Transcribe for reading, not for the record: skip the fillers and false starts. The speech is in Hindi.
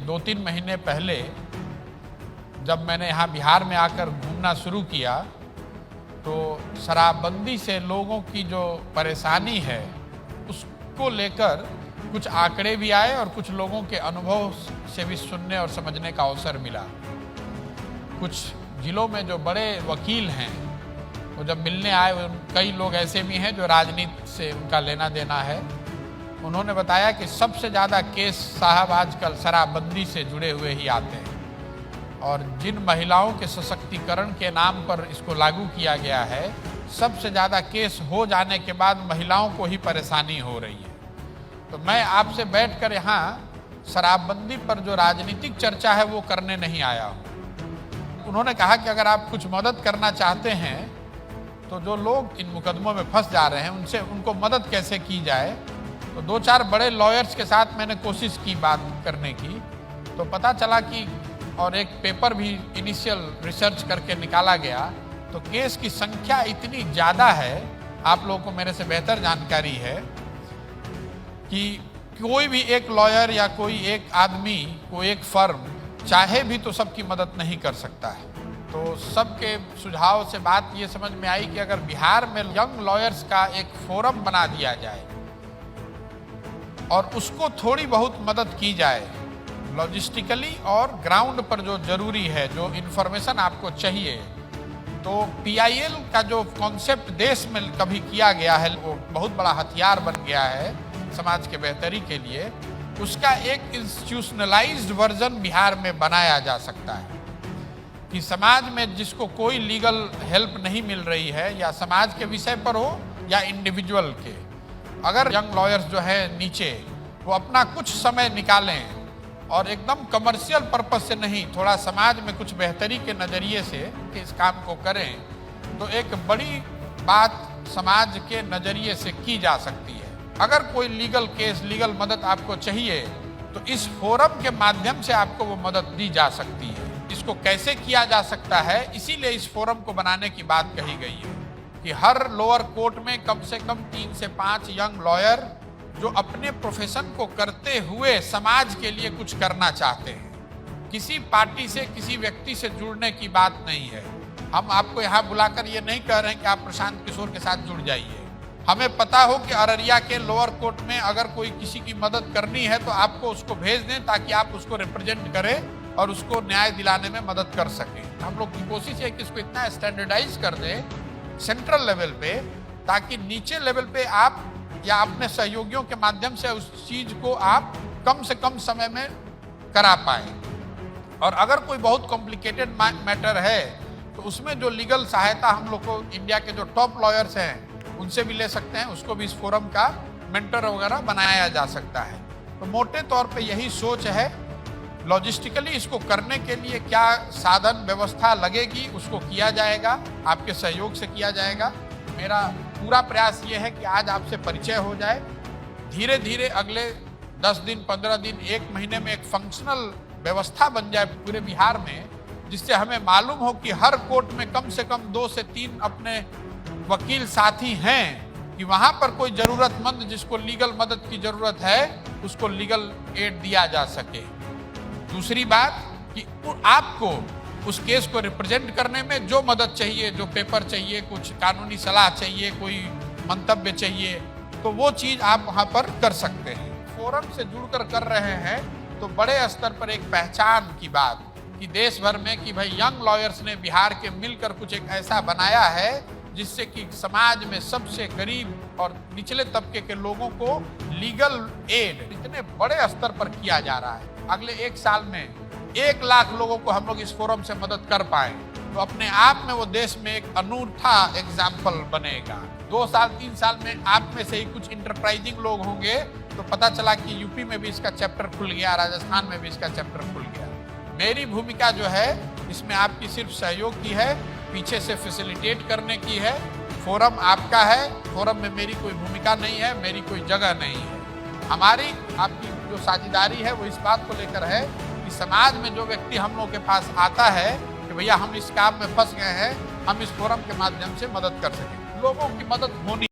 2-3 महीने पहले जब मैंने यहाँ बिहार में आकर घूमना शुरू किया तो शराबबंदी से लोगों की जो परेशानी है उसको लेकर कुछ आंकड़े भी आए और कुछ लोगों के अनुभव से भी सुनने और समझने का अवसर मिला। कुछ जिलों में जो बड़े वकील हैं वो जब मिलने आए, कई लोग ऐसे भी हैं जो राजनीति से उनका लेना देना है, उन्होंने बताया कि सबसे ज़्यादा केस साहब आजकल शराबबंदी से जुड़े हुए ही आते हैं और जिन महिलाओं के सशक्तिकरण के नाम पर इसको लागू किया गया है, सबसे ज़्यादा केस हो जाने के बाद महिलाओं को ही परेशानी हो रही है। तो मैं आपसे बैठकर यहाँ शराबबंदी पर जो राजनीतिक चर्चा है वो करने नहीं आया हूँ। उन्होंने कहा कि अगर आप कुछ मदद करना चाहते हैं तो जो लोग इन मुकदमों में फंस जा रहे हैं उनको मदद कैसे की जाए। तो 2-4 बड़े लॉयर्स के साथ मैंने कोशिश की बात करने की, तो पता चला कि और एक पेपर भी इनिशियल रिसर्च करके निकाला गया तो केस की संख्या इतनी ज़्यादा है, आप लोगों को मेरे से बेहतर जानकारी है कि कोई भी एक लॉयर या कोई एक आदमी, कोई एक फर्म चाहे भी तो सबकी मदद नहीं कर सकता है। तो सबके सुझाव से बात ये समझ में आई कि अगर बिहार में यंग लॉयर्स का एक फोरम बना दिया जाए और उसको थोड़ी बहुत मदद की जाए लॉजिस्टिकली और ग्राउंड पर जो जरूरी है, जो इन्फॉर्मेशन आपको चाहिए, तो PIL का जो कॉन्सेप्ट देश में कभी किया गया है वो बहुत बड़ा हथियार बन गया है समाज के बेहतरी के लिए, उसका एक इंस्टीट्यूशनलाइज्ड वर्जन बिहार में बनाया जा सकता है कि समाज में जिसको कोई लीगल हेल्प नहीं मिल रही है या समाज के विषय पर हो या इंडिविजुअल के, अगर यंग लॉयर्स जो है नीचे वो अपना कुछ समय निकालें और एकदम कमर्शियल पर्पस से नहीं, थोड़ा समाज में कुछ बेहतरी के नज़रिए से इस काम को करें, तो एक बड़ी बात समाज के नज़रिए से की जा सकती है। अगर कोई लीगल केस, लीगल मदद आपको चाहिए तो इस फोरम के माध्यम से आपको वो मदद दी जा सकती है। इसको कैसे किया जा सकता है, इसीलिए इस फोरम को बनाने की बात कही गई है कि हर लोअर कोर्ट में कम से कम 3 से 5 यंग लॉयर जो अपने प्रोफेशन को करते हुए समाज के लिए कुछ करना चाहते हैं। किसी पार्टी से, किसी व्यक्ति से जुड़ने की बात नहीं है। हम आपको यहाँ बुलाकर ये नहीं कह रहे हैं कि आप प्रशांत किशोर के साथ जुड़ जाइए। हमें पता हो कि अररिया के लोअर कोर्ट में अगर कोई किसी की मदद करनी है तो आपको उसको भेज दें ताकि आप उसको रिप्रेजेंट करें और उसको न्याय दिलाने में मदद कर सकें। हम लोग की कोशिश है कि इसको इतना स्टैंडर्डाइज कर दें सेंट्रल लेवल पे ताकि नीचे लेवल पे आप या अपने सहयोगियों के माध्यम से उस चीज को आप कम से कम समय में करा पाए। और अगर कोई बहुत कॉम्प्लिकेटेड मैटर है तो उसमें जो लीगल सहायता हम लोग को इंडिया के जो टॉप लॉयर्स हैं उनसे भी ले सकते हैं, उसको भी इस फोरम का मेंटर वगैरह बनाया जा सकता है। तो मोटे तौर पे यही सोच है। लॉजिस्टिकली इसको करने के लिए क्या साधन व्यवस्था लगेगी उसको किया जाएगा, आपके सहयोग से किया जाएगा। मेरा पूरा प्रयास ये है कि आज आपसे परिचय हो जाए, धीरे धीरे अगले 10 दिन, 15 दिन, 1 महीने में एक फंक्शनल व्यवस्था बन जाए पूरे बिहार में, जिससे हमें मालूम हो कि हर कोर्ट में कम से कम 2 से 3 अपने वकील साथी हैं कि वहाँ पर कोई ज़रूरतमंद जिसको लीगल मदद की ज़रूरत है उसको लीगल एड दिया जा सके। दूसरी बात कि आपको उस केस को रिप्रेजेंट करने में जो मदद चाहिए, जो पेपर चाहिए, कुछ कानूनी सलाह चाहिए, कोई मंतव्य चाहिए, तो वो चीज़ आप वहाँ पर कर सकते हैं। फोरम से जुड़कर कर रहे हैं तो बड़े स्तर पर एक पहचान की बात कि देश भर में कि भाई यंग लॉयर्स ने बिहार के मिलकर कुछ एक ऐसा बनाया है जिससे कि समाज में सबसे गरीब और निचले तबके के लोगों को लीगल एड इतने बड़े स्तर पर किया जा रहा है। अगले 1 साल में 1 लाख लोगों को हम लोग इस फोरम से मदद कर पाए तो अपने आप में वो देश में एक अनूठा एग्जाम्पल बनेगा। 2 साल 3 साल में आप में से ही कुछ इंटरप्राइजिंग लोग होंगे तो पता चला कि यूपी में भी इसका चैप्टर खुल गया, राजस्थान में भी इसका चैप्टर खुल गया। मेरी भूमिका जो है इसमें आपकी सिर्फ सहयोग की है, पीछे से फैसिलिटेट करने की है। फोरम आपका है, फोरम में मेरी कोई भूमिका नहीं है, मेरी कोई जगह नहीं है। हमारी आपकी जो साझेदारी है वो इस बात को लेकर है कि समाज में जो व्यक्ति हम लोग के पास आता है कि भैया हम इस काम में फंस गए हैं, हम इस फोरम के माध्यम से मदद कर सकें। लोगों की मदद होनी